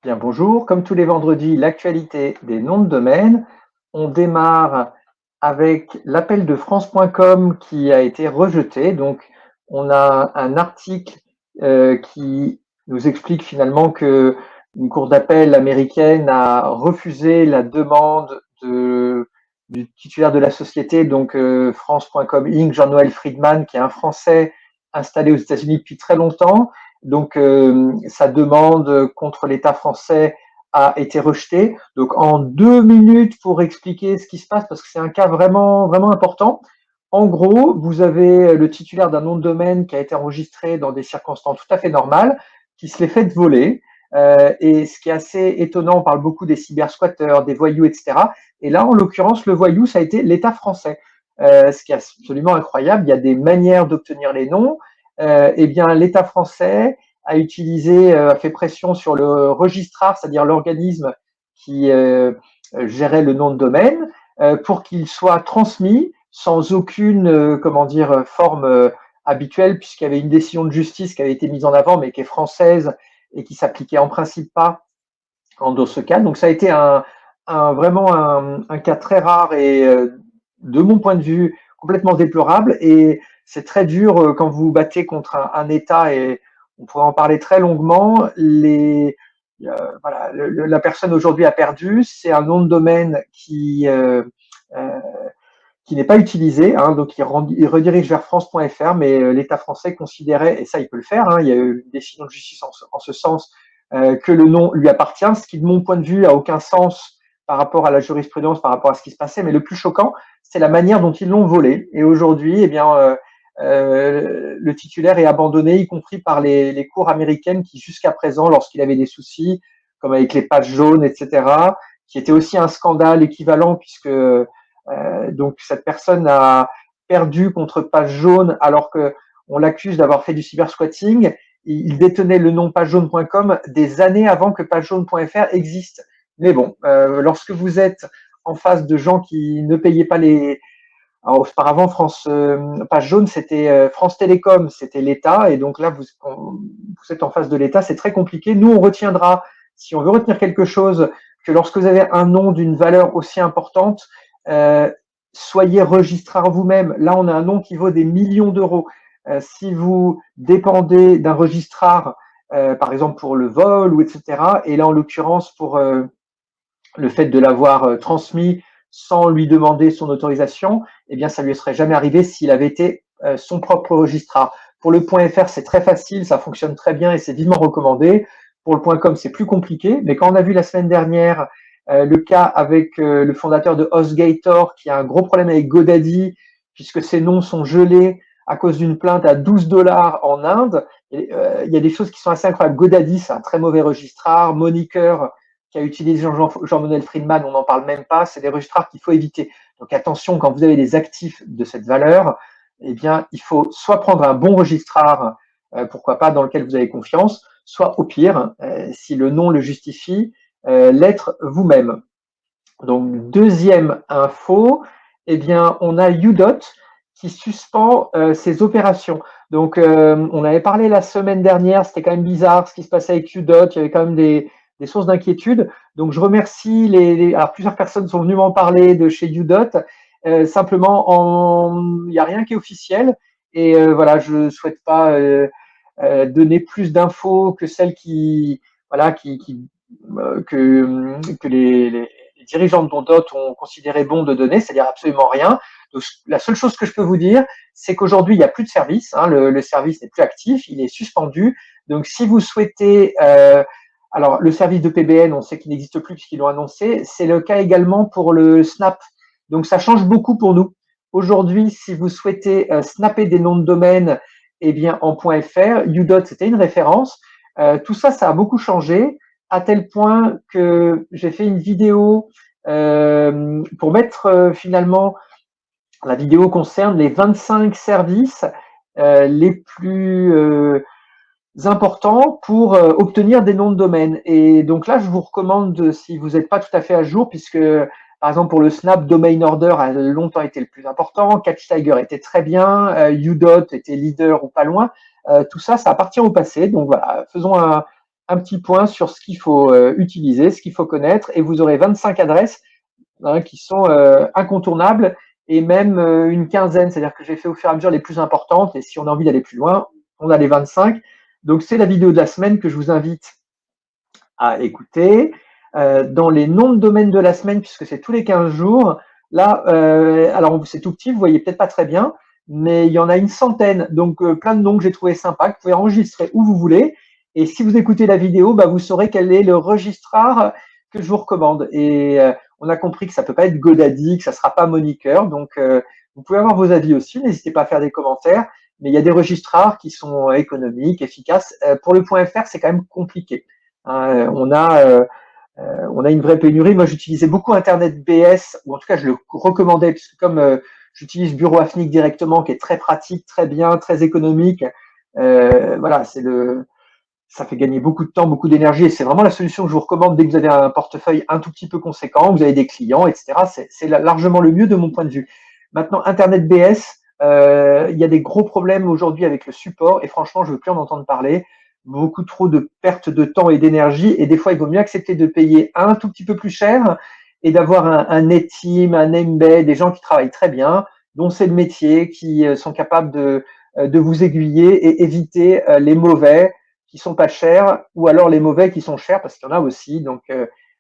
Bien, bonjour. Comme tous les vendredis, l'actualité des noms de domaine. On démarre avec l'appel de France.com qui a été rejeté. Donc, on a un article qui nous explique finalement que une cour d'appel américaine a refusé la demande du titulaire de la société, donc France.com Inc., Jean-Noël Friedman, qui est un Français installé aux États-Unis depuis très longtemps. Donc, sa demande contre l'État français a été rejetée. Donc, en 2 minutes pour expliquer ce qui se passe, parce que c'est un cas vraiment, vraiment important. En gros, vous avez le titulaire d'un nom de domaine qui a été enregistré dans des circonstances tout à fait normales, qui se l'est fait voler. Et ce qui est assez étonnant, on parle beaucoup des cybersquatteurs, des voyous, etc. Et là, en l'occurrence, le voyou, ça a été l'État français. Ce qui est absolument incroyable. Il y a des manières d'obtenir les noms. Eh bien, l'État français a fait pression sur le registrar, c'est-à-dire l'organisme qui gérait le nom de domaine, pour qu'il soit transmis sans aucune, forme habituelle, puisqu'il y avait une décision de justice qui avait été mise en avant, mais qui est française et qui s'appliquait en principe pas dans ce cas. Donc ça a été vraiment un cas très rare et de mon point de vue complètement déplorable. Et c'est très dur quand vous vous battez contre un État, et on pourrait en parler très longuement. Voilà, la personne aujourd'hui a perdu. C'est un nom de domaine euh, qui n'est pas utilisé, hein, donc il redirige vers France.fr, mais l'État français considérait, et ça il peut le faire, hein, il y a eu une décision de justice en ce sens, que le nom lui appartient, ce qui de mon point de vue a aucun sens par rapport à la jurisprudence, par rapport à ce qui se passait, mais le plus choquant, c'est la manière dont ils l'ont volé. Et aujourd'hui, le titulaire est abandonné, y compris par les cours américaines qui, jusqu'à présent, lorsqu'il avait des soucis, comme avec les pages jaunes, etc., qui était aussi un scandale équivalent, puisque donc cette personne a perdu contre Page Jaune alors qu'on l'accuse d'avoir fait du cybersquatting. Il détenait le nom pagejaune.com des années avant que pagejaune.fr existe. Mais bon, lorsque vous êtes en face de gens qui ne payaient pas les... Alors, auparavant, Page Jaune, c'était France Télécom, c'était l'État. Et donc là, vous êtes en face de l'État, c'est très compliqué. Nous, on retiendra, si on veut retenir quelque chose, que lorsque vous avez un nom d'une valeur aussi importante, euh, soyez registrar vous-même. Là, on a un nom qui vaut des millions d'euros. Si vous dépendez d'un registrar, par exemple pour le vol ou etc., et là, en l'occurrence, pour le fait de l'avoir transmis sans lui demander son autorisation, eh bien, ça lui serait jamais arrivé s'il avait été son propre registrar. Pour le .fr, c'est très facile, ça fonctionne très bien et c'est vivement recommandé. Pour le .com, c'est plus compliqué, mais quand on a vu la semaine dernière le cas avec le fondateur de HostGator qui a un gros problème avec GoDaddy, puisque ses noms sont gelés à cause d'une plainte à 12 dollars en Inde. Il y a des choses qui sont assez incroyables. GoDaddy, c'est un très mauvais registrar. Moniker, qui a utilisé Jean-Manuel Friedman, on n'en parle même pas. C'est des registrars qu'il faut éviter. Donc attention, quand vous avez des actifs de cette valeur, eh bien, il faut soit prendre un bon registrar, pourquoi pas, dans lequel vous avez confiance, soit au pire, si le nom le justifie, l'être vous-même. Donc, deuxième info, eh bien, on a Udot qui suspend ses opérations. Donc, on avait parlé la semaine dernière, c'était quand même bizarre ce qui se passait avec Udot, il y avait quand même des sources d'inquiétude. Donc, je remercie alors, plusieurs personnes sont venues m'en parler de chez Udot. Simplement, il n'y a rien qui est officiel. Et voilà, je ne souhaite pas donner plus d'infos que celles voilà, que les dirigeants de Dondot ont considéré bon de donner, c'est-à-dire absolument rien. Donc, la seule chose que je peux vous dire, c'est qu'aujourd'hui, il n'y a plus de service. Hein, le service n'est plus actif, il est suspendu. Donc, si vous souhaitez... alors, le service de PBN, on sait qu'il n'existe plus puisqu'ils l'ont annoncé. C'est le cas également pour le Snap. Donc, ça change beaucoup pour nous. Aujourd'hui, si vous souhaitez snapper des noms de domaine, eh bien, en .fr, Udot, c'était une référence. Tout ça, ça a beaucoup changé, à tel point que j'ai fait une vidéo pour mettre finalement, la vidéo concerne les 25 services les plus importants pour obtenir des noms de domaine. Et donc là, je vous recommande, si vous n'êtes pas tout à fait à jour, puisque par exemple pour le Snap, Domain Order a longtemps été le plus important, CatchTiger était très bien, Udot était leader ou pas loin. Tout ça, ça appartient au passé. Donc voilà, faisons un un petit point sur ce qu'il faut utiliser, ce qu'il faut connaître, et vous aurez 25 adresses qui sont incontournables, et même une quinzaine, c'est-à-dire que j'ai fait au fur et à mesure les plus importantes, et si on a envie d'aller plus loin, on a les 25. Donc c'est la vidéo de la semaine que je vous invite à écouter. Dans les noms de domaine de la semaine, puisque c'est tous les 15 jours, là, alors c'est tout petit, vous voyez peut-être pas très bien, mais il y en a une centaine, donc plein de noms que j'ai trouvé sympas, que vous pouvez enregistrer où vous voulez. Et si vous écoutez la vidéo, vous saurez quel est le registraire que je vous recommande. Et on a compris que ça peut pas être GoDaddy, que ça sera pas Moniker, donc vous pouvez avoir vos avis aussi, n'hésitez pas à faire des commentaires, mais il y a des registraires qui sont économiques, efficaces. Pour le .fr, c'est quand même compliqué. On a une vraie pénurie. Moi, j'utilisais beaucoup Internet BS, ou en tout cas, je le recommandais, puisque comme j'utilise Bureau Afnic directement, qui est très pratique, très bien, très économique, voilà, ça fait gagner beaucoup de temps, beaucoup d'énergie, et c'est vraiment la solution que je vous recommande dès que vous avez un portefeuille un tout petit peu conséquent, vous avez des clients, etc. C'est largement le mieux de mon point de vue. Maintenant, Internet BS, il y a des gros problèmes aujourd'hui avec le support, et franchement, je ne veux plus en entendre parler. Beaucoup trop de pertes de temps et d'énergie, et des fois, il vaut mieux accepter de payer un tout petit peu plus cher et d'avoir un NetTeam, un Embed, des gens qui travaillent très bien, dont c'est le métier, qui sont capables de vous aiguiller et éviter les mauvais qui sont pas chers, ou alors les mauvais qui sont chers, parce qu'il y en a aussi. Donc,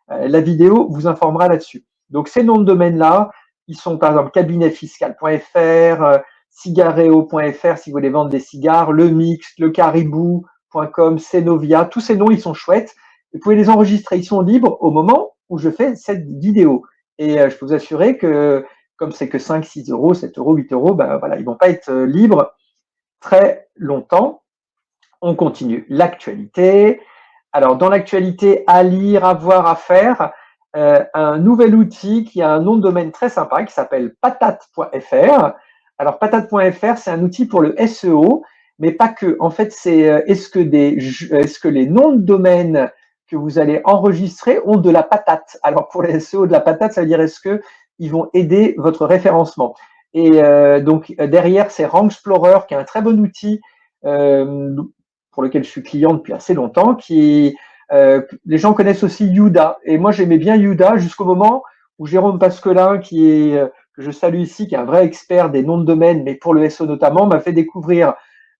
la vidéo vous informera là-dessus. Donc, ces noms de domaines-là, ils sont par exemple cabinetfiscal.fr, cigareo.fr si vous voulez vendre des cigares, le mix, le caribou.com, Cenovia, tous ces noms, ils sont chouettes. Vous pouvez les enregistrer, ils sont libres au moment où je fais cette vidéo. Et je peux vous assurer que, comme c'est que 5, 6 euros, 7 euros, 8 euros, voilà, ils vont pas être libres très longtemps. On continue. L'actualité. Alors, dans l'actualité, à lire, à voir, à faire, un nouvel outil qui a un nom de domaine très sympa qui s'appelle patate.fr. Alors, patate.fr, c'est un outil pour le SEO, mais pas que. En fait, c'est est-ce que les noms de domaine que vous allez enregistrer ont de la patate? Alors, pour les SEO, de la patate, ça veut dire est-ce qu'ils vont aider votre référencement? Et donc, derrière, c'est Rank Explorer, qui est un très bon outil pour lequel je suis client depuis assez longtemps, les gens connaissent aussi Yuda. Et moi, j'aimais bien Yuda jusqu'au moment où Jérôme Pasquelin, que je salue ici, qui est un vrai expert des noms de domaine, mais pour le SEO notamment, m'a fait découvrir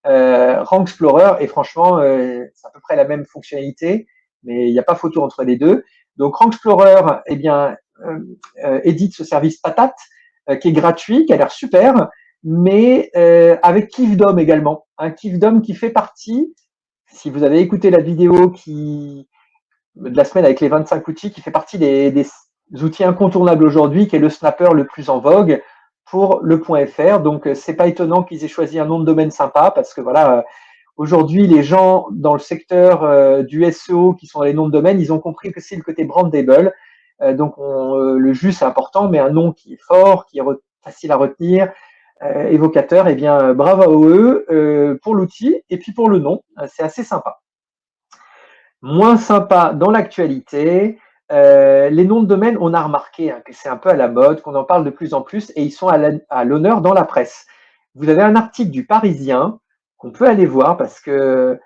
Rank Explorer. Et franchement, c'est à peu près la même fonctionnalité, mais il n'y a pas photo entre les deux. Donc, Rank Explorer, eh bien, édite ce service Patate, qui est gratuit, qui a l'air super, mais avec KiffDom également. Un KiffDom qui fait partie, si vous avez écouté la vidéo de la semaine avec les 25 outils, qui fait partie des outils incontournables aujourd'hui, qui est le snapper le plus en vogue pour le .fr. Donc, c'est pas étonnant qu'ils aient choisi un nom de domaine sympa, parce que voilà, aujourd'hui, les gens dans le secteur du SEO, qui sont les noms de domaine, ils ont compris que c'est le côté brandable. Donc, le jus, c'est important, mais un nom qui est fort, qui est facile à retenir, évocateur, eh bien, bravo à eux pour l'outil et puis pour le nom. C'est assez sympa. Moins sympa dans l'actualité, les noms de domaine, on a remarqué que c'est un peu à la mode, qu'on en parle de plus en plus et ils sont à l'honneur dans la presse. Vous avez un article du Parisien qu'on peut aller voir parce que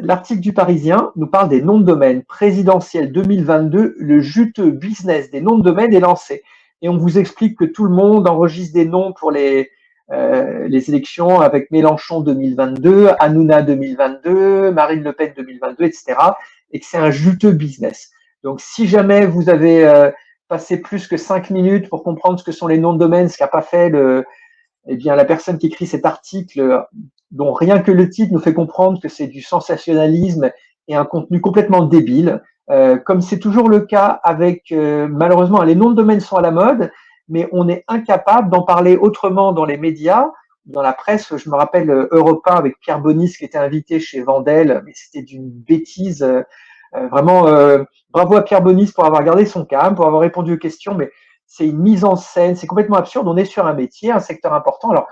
l'article du Parisien nous parle des noms de domaine. Présidentiel 2022, le juteux business des noms de domaine est lancé. Et on vous explique que tout le monde enregistre des noms pour les élections avec Mélenchon 2022, Hanouna 2022, Marine Le Pen 2022, etc. Et que c'est un juteux business. Donc, si jamais vous avez passé plus que 5 minutes pour comprendre ce que sont les noms de domaine, ce qu'a pas fait eh bien, la personne qui écrit cet article, dont rien que le titre nous fait comprendre que c'est du sensationnalisme et un contenu complètement débile, comme c'est toujours le cas avec, malheureusement, les noms de domaine sont à la mode, mais on est incapable d'en parler autrement dans les médias, dans la presse. Je me rappelle Europe 1 avec Pierre Bonis qui était invité chez Vandel, mais c'était d'une bêtise. Vraiment, bravo à Pierre Bonis pour avoir gardé son calme, pour avoir répondu aux questions, mais c'est une mise en scène, c'est complètement absurde. On est sur un métier, un secteur important. Alors,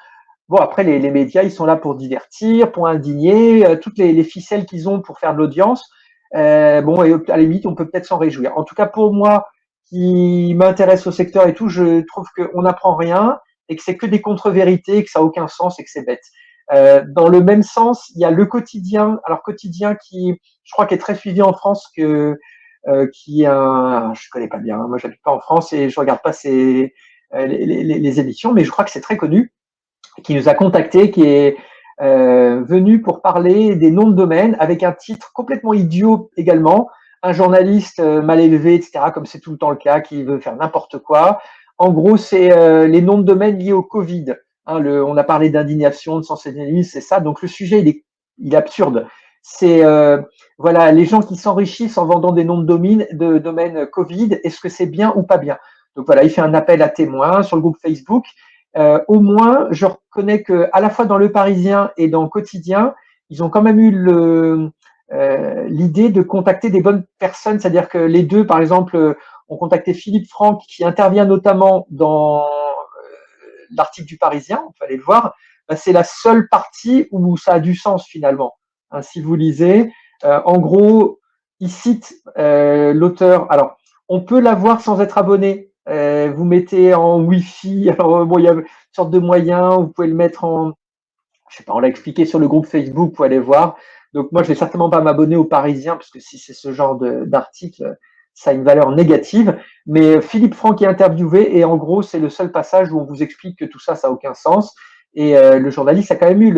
bon, après, les médias, ils sont là pour divertir, pour indigner, toutes les ficelles qu'ils ont pour faire de l'audience. Bon, et à la limite, on peut peut-être s'en réjouir. En tout cas, pour moi, qui m'intéresse au secteur et tout, je trouve qu'on n'apprend rien et que c'est que des contre-vérités, que ça n'a aucun sens et que c'est bête. Dans le même sens, il y a Le Quotidien. Alors Quotidien qui, je crois, qui est très suivi en France, qui est un, je connais pas bien. Hein, moi, j'habite pas en France et je regarde pas les émissions, mais je crois que c'est très connu. Qui nous a contacté, qui est venu pour parler des noms de domaine avec un titre complètement idiot également. Un journaliste mal élevé, etc., comme c'est tout le temps le cas, qui veut faire n'importe quoi. En gros, c'est les noms de domaine liés au Covid. Hein, on a parlé d'indignation, de sensationnalisme, c'est ça. Donc le sujet, il est absurde. C'est voilà, les gens qui s'enrichissent en vendant des noms de domaine Covid. Est-ce que c'est bien ou pas bien? Donc voilà, il fait un appel à témoins sur le groupe Facebook. Au moins, je reconnais que à la fois dans Le Parisien et dans Quotidien, ils ont quand même eu l'idée de contacter des bonnes personnes, c'est-à-dire que les deux, par exemple, ont contacté Philippe Franck, qui intervient notamment dans l'article du Parisien, il fallait le voir. C'est la seule partie où ça a du sens finalement. Hein, si vous lisez, en gros, il cite l'auteur. Alors, on peut l'avoir sans être abonné. Vous mettez en Wi-Fi. Alors, bon, il y a une sorte de moyen. Vous pouvez le mettre en, je sais pas, on l'a expliqué sur le groupe Facebook. Vous pouvez aller voir. Donc, moi, je vais certainement pas m'abonner au Parisien parce que si c'est ce genre d'article, ça a une valeur négative. Mais Philippe Franck est interviewé et en gros, c'est le seul passage où on vous explique que tout ça, ça n'a aucun sens. Et le journaliste a quand même eu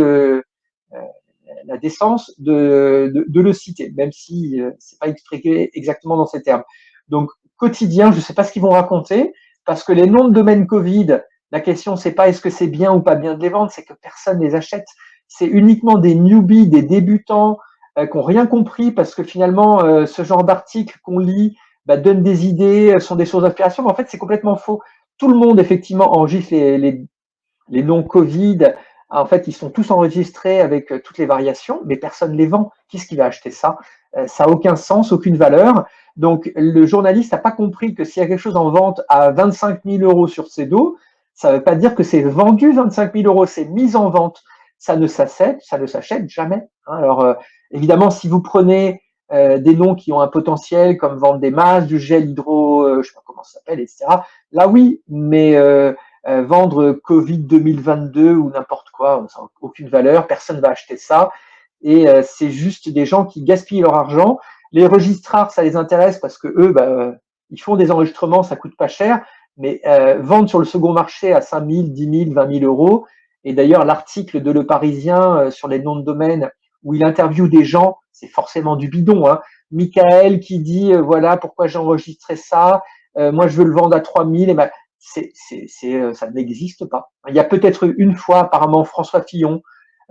la décence de le citer, même si c'est pas expliqué exactement dans ces termes. Donc, Quotidien, je ne sais pas ce qu'ils vont raconter, parce que les noms de domaine Covid, la question, c'est pas est-ce que c'est bien ou pas bien de les vendre, c'est que personne les achète. C'est uniquement des newbies, des débutants qui n'ont rien compris, parce que finalement, ce genre d'articles qu'on lit donne des idées, sont des sources d'inspiration, mais en fait, c'est complètement faux. Tout le monde, effectivement, enregistre les noms Covid. En fait, ils sont tous enregistrés avec toutes les variations, mais personne ne les vend. Qui est-ce qui va acheter ça? Ça n'a aucun sens, aucune valeur. Donc, le journaliste n'a pas compris que s'il y a quelque chose en vente à 25 000 euros sur ces dos, ça ne veut pas dire que c'est vendu 25 000 euros, c'est mis en vente. Ça ne s'achète jamais. Hein. Alors, évidemment, si vous prenez des noms qui ont un potentiel, comme vendre des masques, du gel hydro, je ne sais pas comment ça s'appelle, etc. Là, oui, mais vendre Covid 2022 ou n'importe quoi, ça n'a aucune valeur, personne ne va acheter ça. Et c'est juste des gens qui gaspillent leur argent. Les registrars, ça les intéresse parce que eux, ils font des enregistrements, ça coûte pas cher, mais vendre sur le second marché à 5 000, 10 000, 20 000 euros. Et d'ailleurs, l'article de Le Parisien sur les noms de domaine où il interviewe des gens, c'est forcément du bidon. Hein. Michael qui dit voilà pourquoi j'ai enregistré ça, moi je veux le vendre à 3 000. Et ben, ça n'existe pas. Il y a peut-être une fois, apparemment, François Fillon,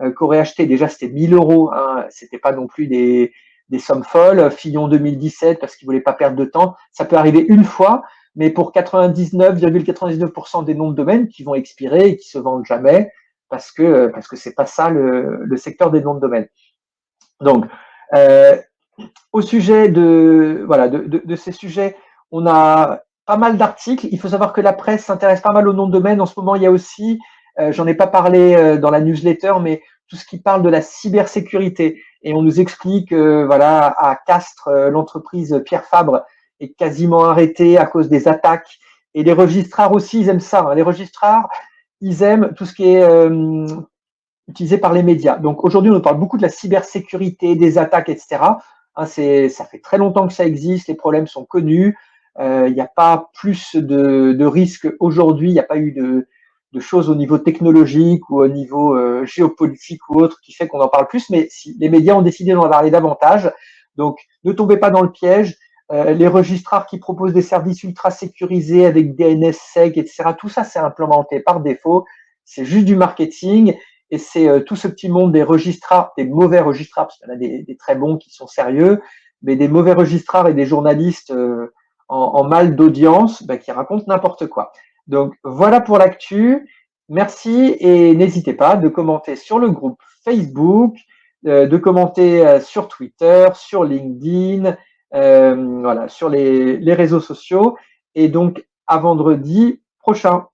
qui aurait acheté, déjà c'était 1000 euros, hein, c'était pas non plus des sommes folles. Fillon 2017, parce qu'il voulait pas perdre de temps. Ça peut arriver une fois, mais pour 99,99% des noms de domaine qui vont expirer et qui se vendent jamais, parce que c'est pas ça le secteur des noms de domaine. Donc, au sujet de ces sujets, on a pas mal d'articles. Il faut savoir que la presse s'intéresse pas mal aux noms de domaine. En ce moment, il y a aussi, j'en ai pas parlé dans la newsletter, mais tout ce qui parle de la cybersécurité. Et on nous explique, voilà, à Castres, l'entreprise Pierre Fabre est quasiment arrêtée à cause des attaques. Et les registrars aussi, ils aiment ça. Hein. Les registrars, ils aiment tout ce qui est utilisé par les médias. Donc aujourd'hui, on nous parle beaucoup de la cybersécurité, des attaques, etc. Hein, ça fait très longtemps que ça existe, les problèmes sont connus. Il n'y a pas plus de risques aujourd'hui, il n'y a pas eu de choses au niveau technologique ou au niveau géopolitique ou autre qui fait qu'on en parle plus, mais si, les médias ont décidé d'en parler davantage. Donc ne tombez pas dans le piège. Les registrars qui proposent des services ultra sécurisés avec DNSSEC, etc., tout ça, c'est implémenté par défaut. C'est juste du marketing. Et c'est tout ce petit monde des registrars, des mauvais registrars, parce qu'il y en a des très bons qui sont sérieux, mais des mauvais registrars et des journalistes en mal d'audience qui racontent n'importe quoi. Donc voilà pour l'actu. Merci et n'hésitez pas de commenter sur le groupe Facebook, de commenter sur Twitter, sur LinkedIn, voilà, sur les réseaux sociaux. Et donc à vendredi prochain.